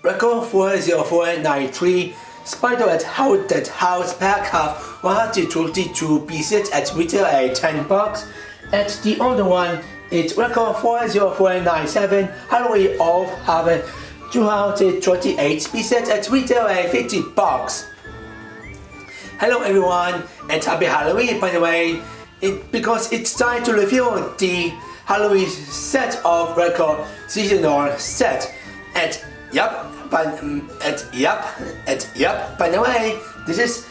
Record 40493 Spider at Haunted House Pack have 122 pieces at retail at $10. And the other one is record 40497 Halloween of having 228 pieces at retail at $50. Hello everyone and happy Halloween, by the way, because it's time to review the Halloween set of record seasonal set. And by the way, this is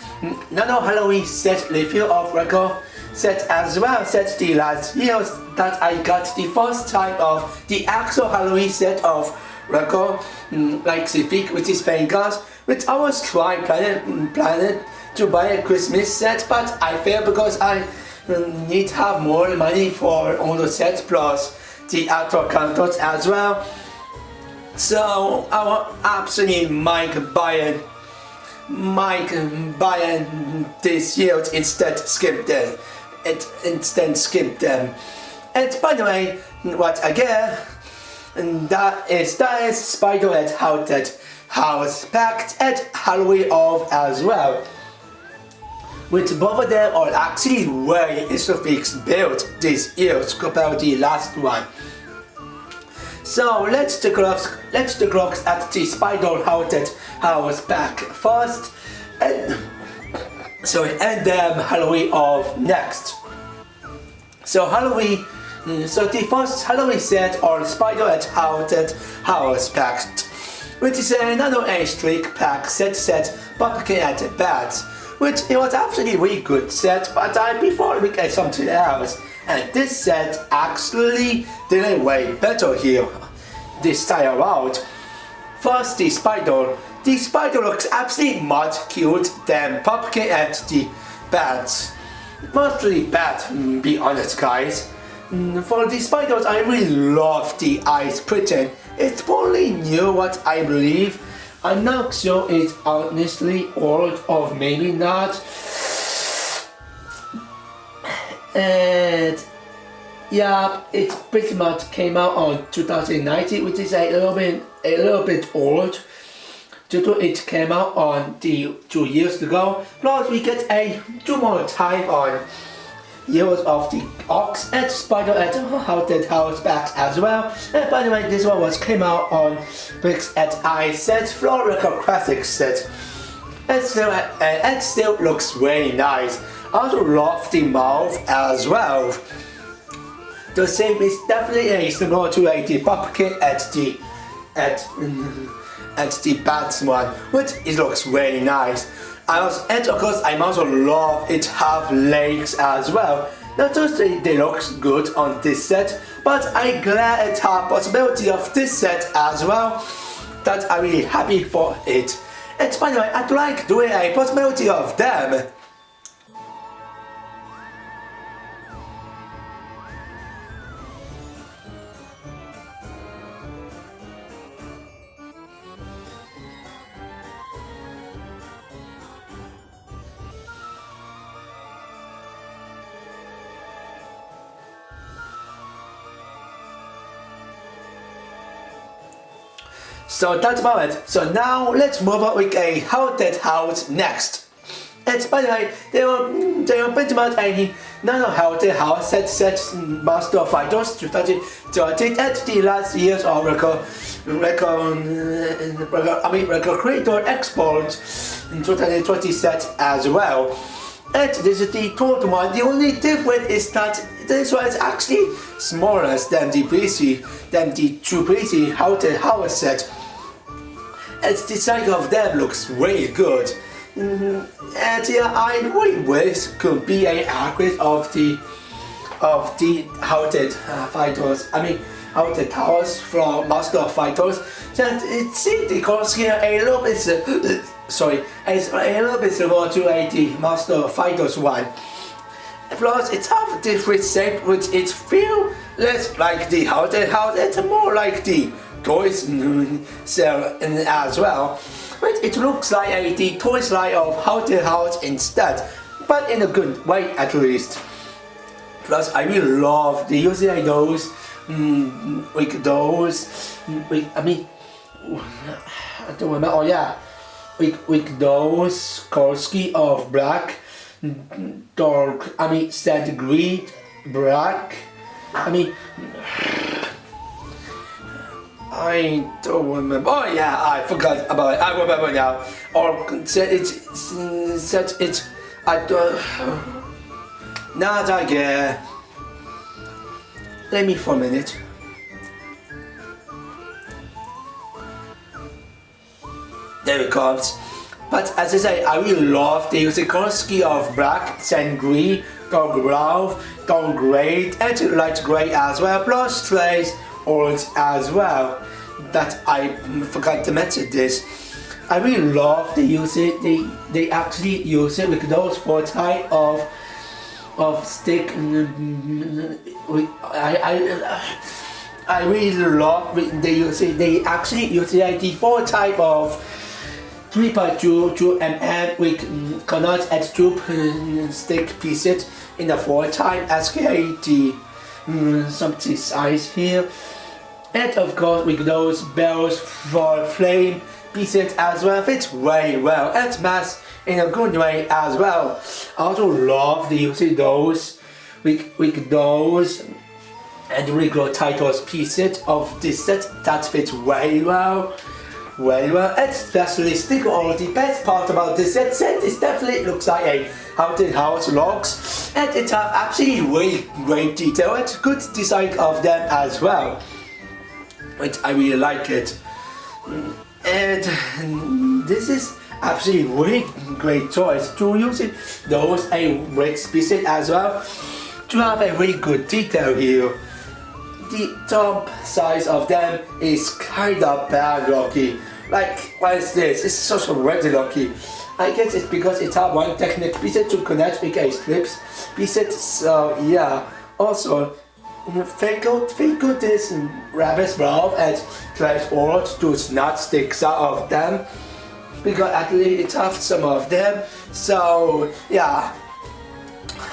another Halloween set review of record set as well. Set the last years that I got the first time of the actual Halloween set of record, like Civic, which is Vegas, which I was trying planning to buy a Christmas set, but I failed because I need to have more money for all the sets plus the actual counters as well. So I will absolutely Mike buying this year instead skip them. And by the way, what I get, that is Spider at Haunted House packed at Halloween of as well. With both of them are actually very Isofix built this year compared to the last one. So let's take a look at the Spider Haunted House pack first, and then Halloween of next. So the first Halloween set are Spider at Haunted House packed, which is another A-streak pack set pumpkin at bats, which it was actually a really good set, but I prefer to get something else. And this set actually did it way better here this time around. First, the spider. The spider looks absolutely much cute than pumpkin and the bats. Mostly bat, be honest guys. For the spiders, I really love the eyes pattern. It's probably new what I believe. I'm not sure it's honestly old or maybe not. And yeah, it pretty much came out on 2019, which is a little bit old. Due to it came out on the 2 years ago. Plus we get a 2 more time on years of the Ox and Spider at Haunted House packs as well. And by the way, this one came out on Bricks at I set Floor Record Classic set. And still looks really nice. I also love the mouth as well. The shape is definitely similar to the pumpkin at the bats one, which it looks really nice. And of course, I also love it have legs as well. Not just they look good on this set, but I'm glad it have possibility of this set as well. That I'm really happy for it. And by the way, I'd like doing a possibility of them. So that's about it. So now let's move on with a Haunted House next. And by the way, they were pretty much another Haunted House set Master Fighters 2013 at the last year's of record Creator Export in 2020 set as well. And this is the third one. The only difference is that this one is actually smaller than the two previous Haunted House set. And the design of them looks really good. And yeah, I really wish could be an upgrade of the Haunted Fighters. Haunted Towers from Master of Fighters. And it seems the colors here a little bit it's a little bit similar to the Master of Fighters one. Plus, it's have a different shape, which it feels less like the Haunted House. It's more like the toys cell as well, but it looks like the toys line of Haunted House instead, but in a good way at least. Plus I really love the using those I don't remember. Oh yeah, with those Korski of black, dark. I mean, said green, black. I mean, I don't remember. Oh yeah, I forgot about it. I remember now. Or said it. I don't. Not again. Let me for a minute. There it comes. But as I say, I really love the Sikorsky of black, sand green, dark brown, dark gray, and light gray as well, plus trace orange as well. That I forgot to mention this. I really love they use it. They actually use it with those four type of stick. I really love they use it. They actually use the four type of 3.2 mm with cannot add two stick pieces in the four type SKAT something size here. And of course with those bells for flame pieces as well, fits very well and match in a good way as well. I also love the using those with those and regular titles pieces of this set that fits very well. Very well, especially sticker on. The best part about this set is definitely looks like a haunted house logs, and it have actually really great detail and good design of them as well, which I really like it. And this is actually really great choice to using those a brick pieces as well to have a really good detail here. The top size of them is kind of bad lucky. Like, what is this? It's such a red lucky. I guess it's because it has one technique piece to connect with a strips pieces. So yeah. Also, think of this rabbit's mouth and trash orange does not stick out of them because at least it has some of them. So yeah.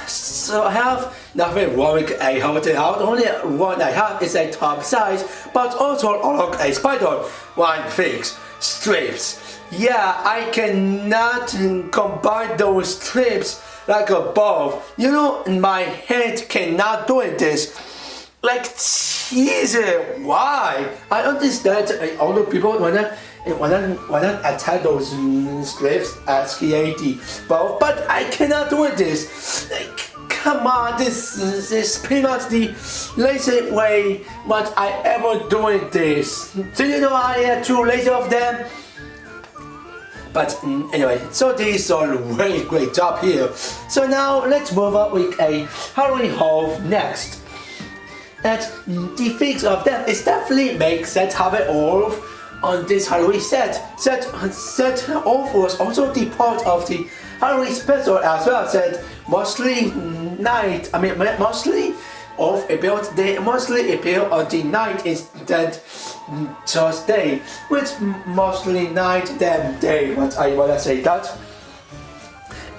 So I have nothing wrong with a haunted house. Only one I have is a top size, but also unlock a spider. One fix strips. Yeah, I cannot combine those strips like above. You know, my head cannot do this. Like, Jesus, why? I understand other people wanna attack those strips as SKAT, but I cannot do this. Like, come on, this is pretty much the lazy way what I ever doing this. Do you know I had two lazy of them? But anyway, so this is a really great job here. So now let's move on with a Halloween haul next. And the fix of them is definitely make set have it all on this Halloween set. Set off was also the part of the Halloween special as well. Said mostly off appeared they mostly appear on the night instead Thursday, which mostly night then day. What I wanna say that.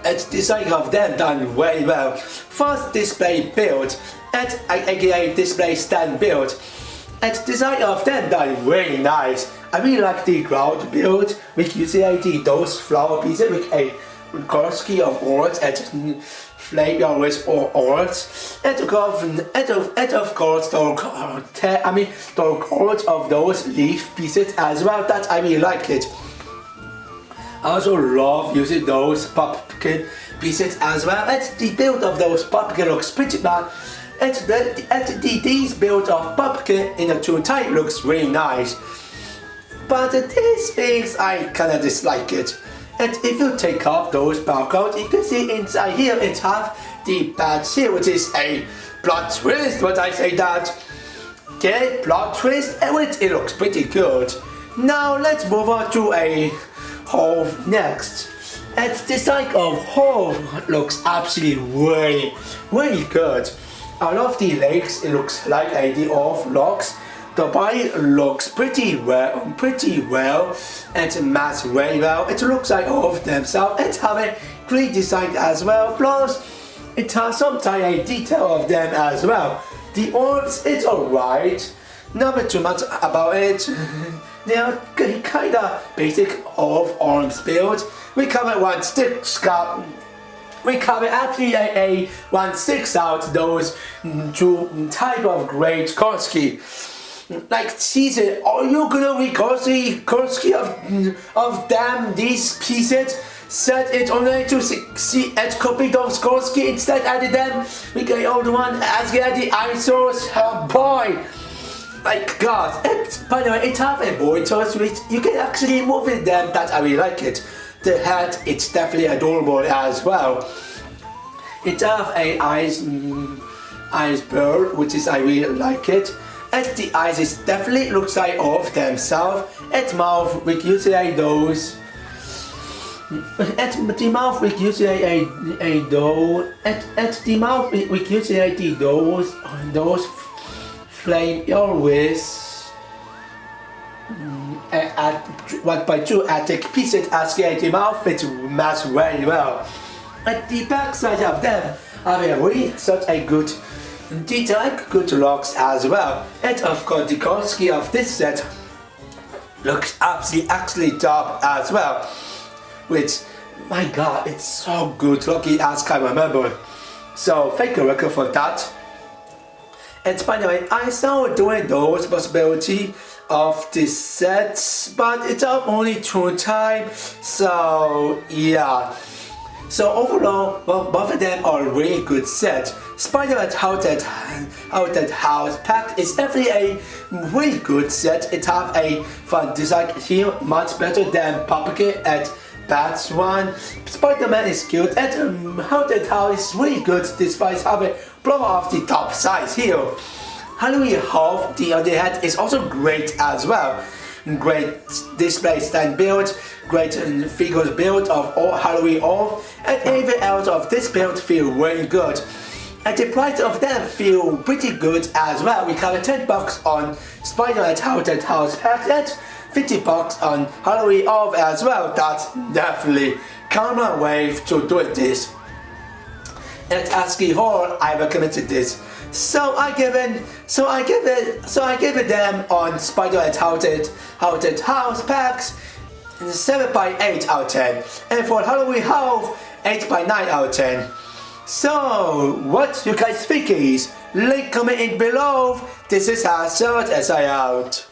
And design of them done very well. First display build and aka display stand build. And design of them done very nice. I really like the ground build with using those flower pieces with a Korski of orange and flame orange or orange, and of course the orange of those leaf pieces as well. That I really like it. I also love using those pumpkin pieces as well. And the build of those pumpkin looks pretty bad. And these build of pumpkin in a two type looks really nice. But these things I kinda dislike it. And if you take off those barcodes, you can see inside here it has the bad seal, which is a plot twist. What I say that? Okay, plot twist, and it looks pretty good. Now let's move on to a haul next. And the design of haul looks absolutely really good. I love the legs. It looks like the off locks. The body looks pretty well and match very well. It looks like all of themselves and have a great design as well. Plus, it has some tiny detail of them as well. The arms, it's alright. Not too much about it. They're kinda basic of arms build. We cover one stick scout. We cover actually a one sticks out those two type of great Korsky. Like Caesar, are you gonna be Korsky of damn these pieces? Set it only to see at copy those Korsky instead added them. We get old one as get the Isource her boy. Like God, by the way, it's have a boy toys which you can actually move with them. That I really like it. The hat, it's definitely adorable as well. It have a ice bird, which is I really like it. And the eyes is definitely looks like of themselves. Its mouth we usually those. At the mouth we usually a dough. At the mouth we usually those flame always at 1.2 attic pieces as the mouth fits match very well. At the back side of them have a really such a good detail, good locks as well. And of course the Korsky of this set looks actually top as well. Which, my God, it's so good looking as I remember. So thank you Rico for that. And by the way, I saw doing those possibility of this set, but it's only 2 times. So yeah. So overall, well, both of them are really good set. Spider-Man Haunted House Pact is definitely a really good set. It have a fun design here, much better than Pumpkin and Bats one. Spider-Man is cute and Haunted House is really good despite having blow off the top size here. Halloween Half, the other hand, is also great as well. Great display stand build, great figures build of all Halloween Half, and even else of this build feel really good. And the price of them feel pretty good as well. We cover $10 on Spider-Man Haunted House Pack and $50 on Halloween Half as well. That's definitely common way to do this. And ASCII Horror, I recommended this. So I give it them on Spider-Man Haunted House Packs 7/8 out of 10, and for Halloween Half 8/9 out of 10. So what you guys think is? Link comment in below. This is Hazard as I out.